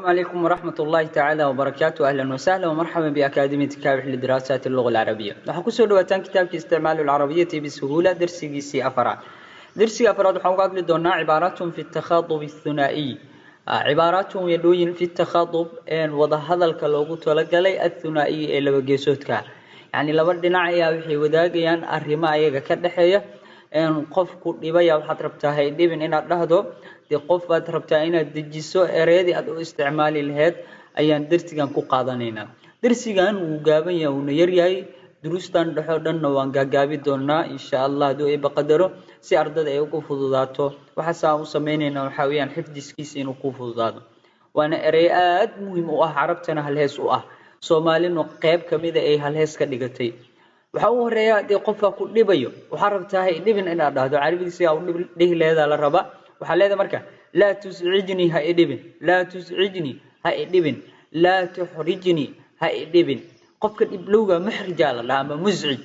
السلام عليكم ورحمة الله تعالى وبركاته. أهلا وسهلا ومرحبا بأكاديمية كابح لدراسات اللغة العربية. waxaan kusoo dhawaataan kitaabka isticmaalu العربية بسهولة درsigiisii afraad. درsiga afraad waxaan uga hadli doonaa cibaaraatun fi التخاطب الثنائي. cibaaraatun yadhooyin fi التخاطب wada hadalka loogu talagalay الثنائي ee laba geesoodka. yani laba dhinac ayaa waxay wadaagayaan arrimo ayaga ka dhaxeeya qofku dhibaya waxaad rabtaa hay dhibin inaad dhahdo qof baad rabtaa inaad dejiso ereyadii aad u isticmaali lahayd ayaan darsigan ku qaadanaynaa. darsigan wuu gaaban yahay uu yar yahay duruustan dhaxo dhanna waan gaagaabi doonaa insha Allah haduu ay baqadaro si ardada ay ugu fududaato waxa saan u sameeynayna waxa weeyaan xifdiskiisa inuu ku fududaado waana erey aad muhiim u ah carabtana hal hees u ah Soomaalina qayb kamid ah ay hal hees ka dhigatay waxa uu horeeyaa qofka ku dhibayo waxa rabtaa hay dhibin inaad dhahdo carabiga uu dhihi leedahay la raba waxa leedahay marka la tus'ijni ha idibin la tus'ijni ha idibin la tuhrijni ha idibin qofka dhiblowga muhrija la dhahaa ama muz'ij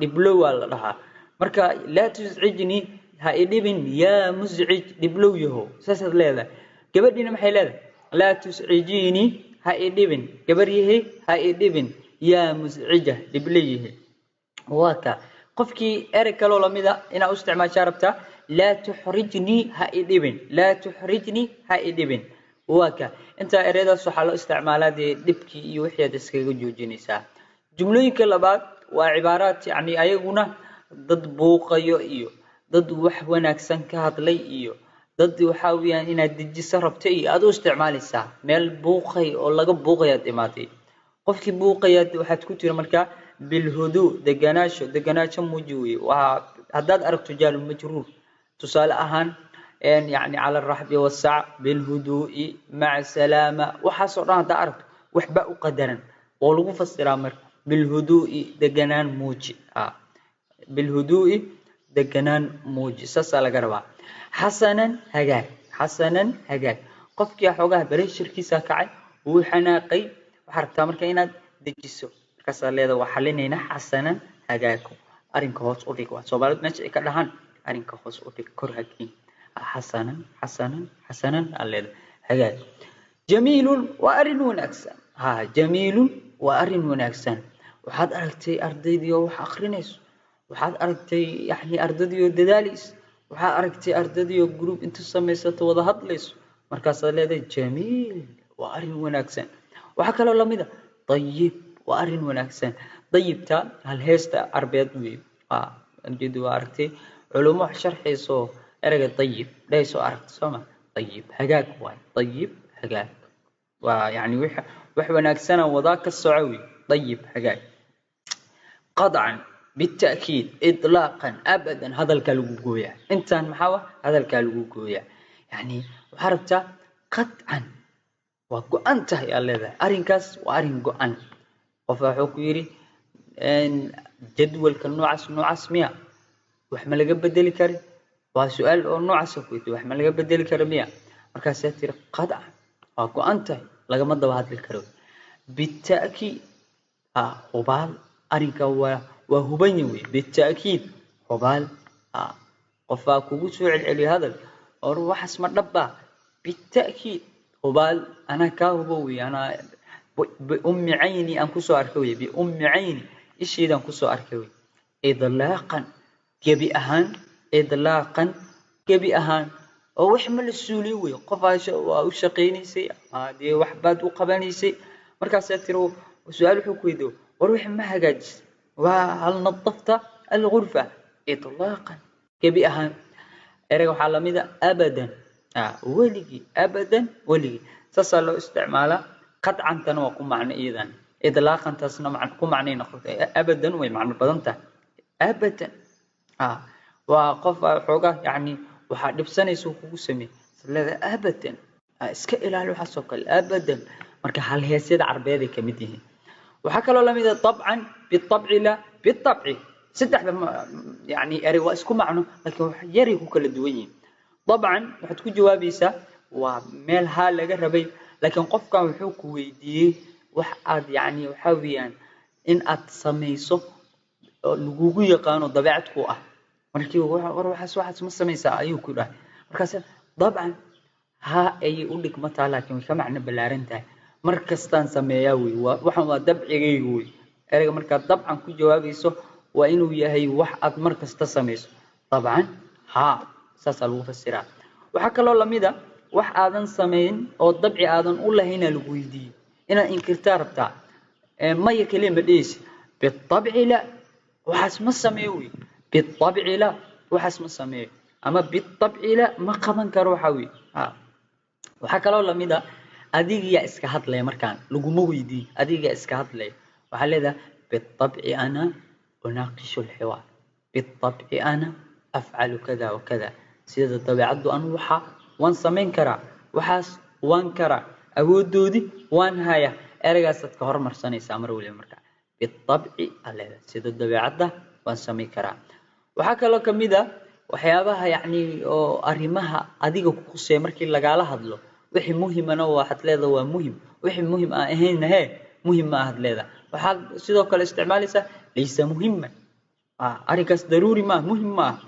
dhiblowa la dhahaa marka la tus'ijni ha idibin ya muz'ij dhiblow yaho saasad leedahay gabadhina maxay leedahay la tus'ijni ha idibin gabaryahay ha idibin ya muz'ija dhiblayhi waka qofkii erey kale oo lamida ina u isticmaashaa rabtaa لا تحرجني هايدبن لا تحرجني هايدبن وكا انت اريد صحه استعمالات دبكي iyo wixii iskaga joojinaysa jumlooyinka labaad waa cibaaraat yani ayaguna dad buuqayo iyo dad wax wanaagsan ka hadlay iyo dad waxa weeyaan inaad dejiso rabto iyo aad u isticmaalaysaa meel buuqay oo laga buuqayo dhimaatay qofkii buuqaya waxaad ku tiri marka bil hudu deganaasho muujiyo waa hadaad aragto jaal majruur تصال أهان يعني على الرحب والسعة بالهدوء مع السلامة وحصرنا تعرف وحباء قدرا ولو فسر أمر بالهدوء دجنان موجي بالهدوء دجنان موجي ساسا لقربا حسنا هجاك قفك يا حوجه بري شركي ساكعي وحناقي وحركت أمر كيناد دجسو كسر لهذا وحلينا حسنا هجاكو أرنك هوس أوديكوا سوبرد نشأ كلهان أرنك خاص أوتك كرهكين حسنا على هذا جميل وأرن ونكسن جميل وأرن ونكسن وحد أرتي أرديو وحقرنيس وحد أرتي يعني أرديو دداليس وحد أرتي أرديو جروب أنت سميسات وضحت ليس مركز هذا جميل وأرن ونكسن وحكى له لمده طيب وأرن ونكسن طيب تا هل هستا أربيت بي أنجد وأرتي علوم شرحيسو erayga طيب ليسو aragto soma طيب hagaag way طيب hagaag waa yani wax wanaagsan wada ka socowi طيب hagaag قطعا بالتاكيد اطلاقا ابدا هذا الكلام gooya intan maxaa هذا الكلام gooya yani waxa rabta قطعا waa go'an tahay leedahay arinkaas waa arin go'an qof wuxuu ku yiri jadwalka noocaas miya wax ma laga bedeli karin waa su'aal oo noocaas ku yidhi wax ma laga bedeli karin miya markaas aad tiri qad'a waa go'antay laga ma daba hadli karo بالتاكيد hubal arinka waa huban yahay بالتاكيد hubal qofa kugu soo celceliyo hadal oo waxas ma dhabba بالتاكيد hubal ana ka hubowi ana بأم عيني an ku soo arkay بأم عيني ishiidan ku soo arkay idlaaqan كبي أهان إطلاقا كبي أهان أو إحمل السولي قفاش أو شقيني سي هذه وحبات وقباني سي مركز ترو وسؤال حكويدو وروح ما هجاج وهل نظفت الغرفة إطلاقا كبي أهان أرجع حالا ماذا أبدا ولي أبدا ولي تصل استعماله قطعا تنوق معنى إذن إطلاقا تصنع معكم معني نقول أبدا ومعنى بدنته أبدا وقف حوجه يعني waxa dhibsanayso kugu sameey salada abadan iska ilaalo xasokal abadan marka hal heesada carbeed ay kamid yihiin waxa kale oo lamid ah طبعا بالطبع لا بالطبع saddexda yani eri waa isku macno laakiin wax yari ku kala duwan yihiin طبعا waxaad ku jawaabaysaa waa meel ha laga rabay laakiin qofkan wuxuu ku weydiiyay wax aad yani waxa weeyaan in aad sameyso lagugu yaqaano dabeecad ku ah markii waxaas ma sameysaa ayuu ku dhahay markaas dabcan ها أي أقولك متى لكن كمعنى بلارنتها مركزتان سميها وحنا دبعي وي أرجع مركز طبعا كل جوابي سو وإنه يهي واحد مركز تسميس طبعا ها سأسأل مفسرات وحكى له لميدا wax aadan sameyn oo dabci aadan u lahayn lagu weydiin ina inkirtaa rabtaa maya kaliya dhis bitabci la waxas ma sameeyo bitabci la waxas ma sameeyo ama bitabci la ma qaban karo waxa waxa kale oo lamida adiga iska hadlay markaan lagu ma weydiin adiga iska hadlay waxa leedahay bitabci ana unaqishu alhiwar bitabci ana af'alu kada wa kada sida dabeecadu aan waxa وان سمين كرا وحاس وان كرا أودودي وان هايا أرجعت كهر مرساني سامر ولا مركا بالطبع على سيد الدبيعة وان سمين كرا وحكى له كميدا وحيابها يعني أريمها أديك كوسي مركي لقى هذلو وحي مهم أنا واحد لذا ومهم وحي مهم هنا هي مهم أحد لذا وحال سيد الاستعمال ليس مهما أريكاس ضروري ما مهم ما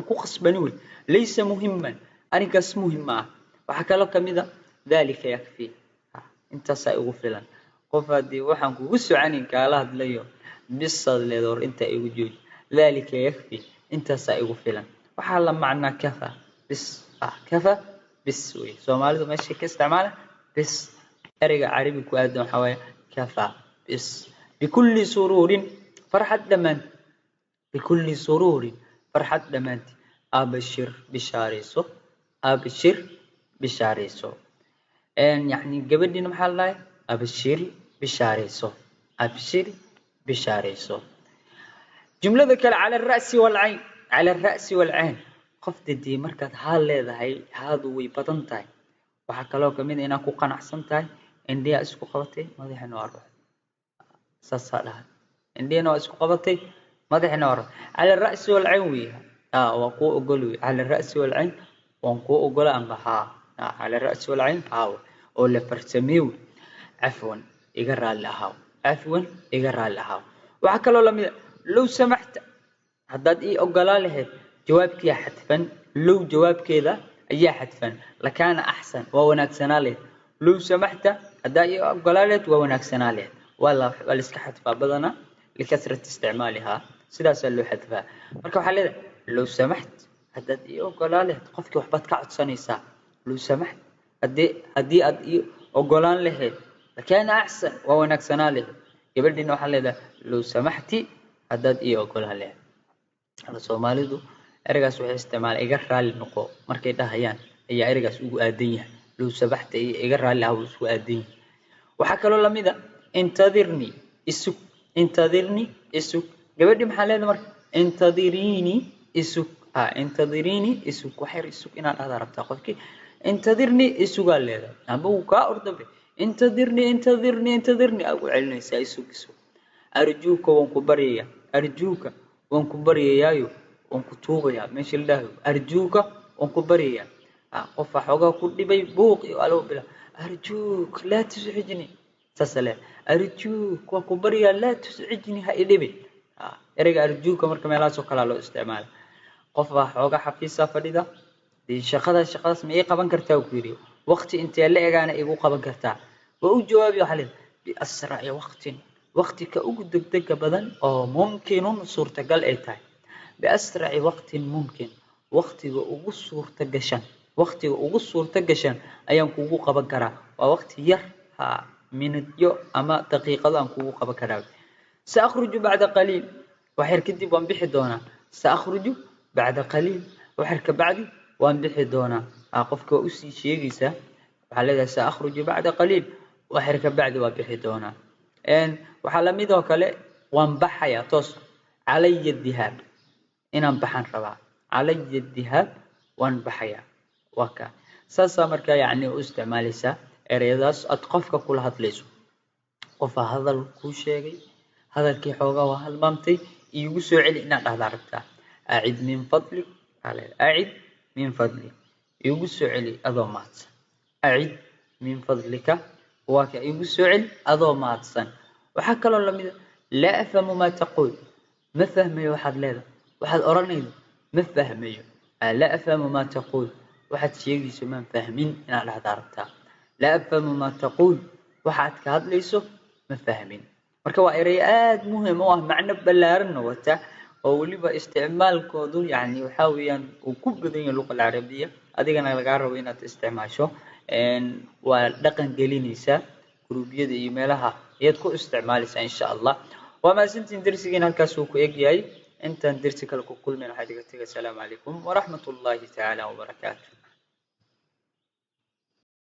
مخص بنول ليس مهما أريكاس مهمة وحكى له كميدا ذلك يكفي أنت سأغفلا قفدي وحنك وسعني كالله دليو بالصد لدور أنت يوجد ذلك يكفي أنت سأغفلا وحال معنا كفى بس كفى بالسوي سومالي ماشي كاستعماله بس أرجع عربي كوادم حوايا كفى بس بكل سرور فرحة دمان بكل سرور فرحة دمانتي أبشر بشاريسو أبشر بشاريسو يعني قبل دين محل الله أبشر بشاريسو أبشر بشاريسو جملة ذكر على الرأس والعين على الرأس والعين قفت دي مركز حال هاي هذا ويبطنتاي وحكى له كمين إنا كو قنعصنتاي إن دي أسكو قبطي ما دي حنوار ساسالها إن دي أنا أسكو قبطي ما دي حنوار على الرأس والعين ويها وقو أقولوا على الرأس والعين وانكو أقول أنها على الرأس والعين ولا فرسميو عفوا يقرأ لها عفوا يقرأ لها وحكى له لو سمحت هداد أقول له جوابك يا حتفا لو جواب كذا يا حتفا لكان أحسن ووناك سناله لو سمحت هداد أقول له ووناك سناله ولا اسك حتفا بدنا لكثرة استعمالها سلاسل له حتفا مركب حليل لو سمحت هداد أقول له قفك وحبات كعد سنيسا لو سمحت هدي أقول له لكان أحسن ووناك سناله قبل دينه حليل لو سمحتي هداد أقول له هذا Soomaalidu eraygaas waxay isticmaalaan iga raali noqo markay dhahayaan ayaa eraygaas ugu aadan yahay loo sabaxtay iga raali ah ugu aadan yahay waxa kale oo lamida intadirni isuk gabadhi maxaa leedahay marka intadirni isuk waxay isuk inaad aad rabtaa qofkii intadirni isugaa leedahay amba uu ka ordabe intadirni aad u celinaysaa isuk arjuuka waan ku bariyaa arjuuka وانكو بريايو وانكو توغيا ماشي الله أرجوك وانكو بريا قف حوجا كل بي بوقي وقالوا بلا أرجوك لا تزعجني تسلم أرجوك وانكو بريا لا تزعجني هاي لبي إرجع أرجوك مركم لا سكر على استعمال قف حوجا حفيظة فريدة دي شخص اسمه قبان كرتا وكيري وقت انت اللي انا ايغو قبان كرتا وجوابي حلل بأسرع وقتك أقدر دق بدن أو ممكن صورة قل إيتاي بأسرع وقت ممكن وقتك أقول صورة جشان وقتك أقول صورة جشان أيام كوكو قبكرة ووقت ير من اليوم أما دقيقة أن كوكو قبكرة سأخرج بعد قليل وحركتي وانبح دونا سأخرج بعد قليل وحرك بعدي وانبح دونا أقفك أسي شيء جيسا على سأخرج بعد قليل وحرك بعدي وانبح دونا waxaa la mid oo kale waan baxaya toos calay dhihab inaan baxan rabaa calay dhihab waan baxaya waka saasa marka yaani u isticmaalaysa ereyadaas ad qofka kula hadlayso qof hadal ku sheegay hadalkii xoogaa waa halmaamtay iigu soo celi inaad dhahda rabtaa aacid min fadlik iigu soo celi adoo maadsan aacid min fadlika waka iigu soo celi adoo maadsan وحكى له لميدا لا أفهم ما تقول ما فهمي واحد لذا واحد أرانيد ما فهمي لا أفهم ما تقول waxaad sheegayso maan fahmin inaad dhahdaa rabtaa laa afhamu maa taquul waxaad ka hadlayso ma fahmin marka waa eray aad muhiim u ah macno ballaaranna wata oo weliba isticmaalkoodu yani waxaa weeyaan uu ku badan yahay luqa alcarabiya adigana lagaa rabo inaad isticmaasho waa dhaqan gelinaysaa guruubyada iyo meelaha ayaad ku isticmaalaysaa insha allah waa mahadsantiin darsigiina halkaas uu ku eg yahay intaan darsi kale ku kulmin waxaa idiga tegay asalaamu calaykum waraxmat ullaahi tacaala wabarakaatu